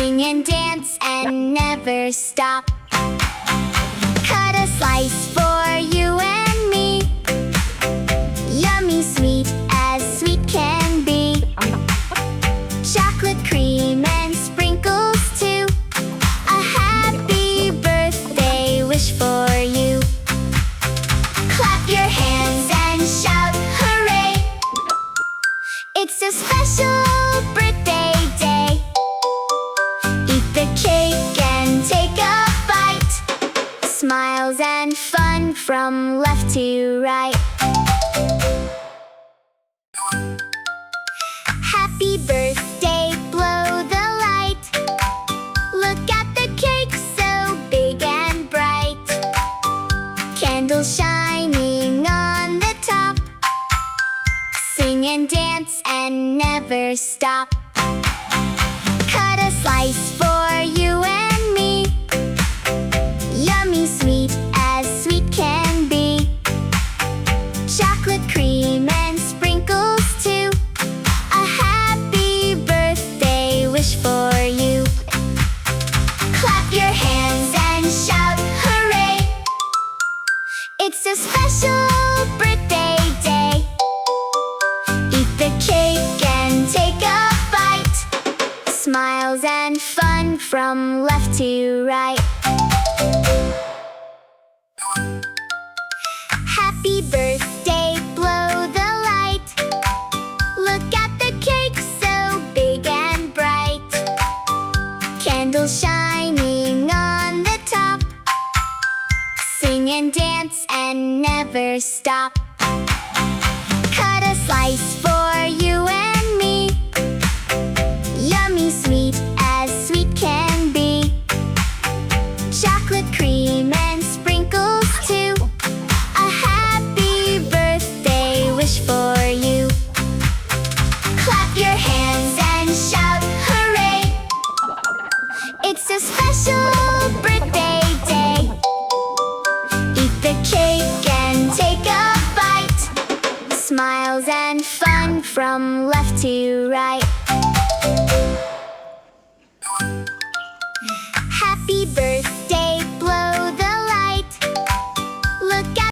Sing and dance and never stop. Cut a slice for you and me. Yummy sweet as sweet can be. Chocolate cream and sprinkles too. A happy birthday wish for you. Clap your hands and shout hooray. It's a special birthday day. Eat the cake and take a bite. Smiles and fun from left to right. Happy birthday, blow the light. Look at the cake, so big and bright. Candles shining on the top. Sing and dance and never stop. Cut a slice for you and me. Yummy sweet as sweet can be. Chocolate cream and sprinkles too. A happy birthday wish for you. Clap your hands and shout hooray. It's a special birthday day. Eat the cake and take a bite. Smiles and fun from left to right. Happy birthday, blow the light. Look at the cake, so big and bright. Candles shining on the top. Sing and dance and never stop. Cut a slice for you and me. Yummy sweet as sweet can be. Chocolate cream and sprinkles too. A happy birthday wish for you. Clap your hands and shout hooray. It's a special birthday day. Eat the cake and take a bite. Smiles and fun from left to right.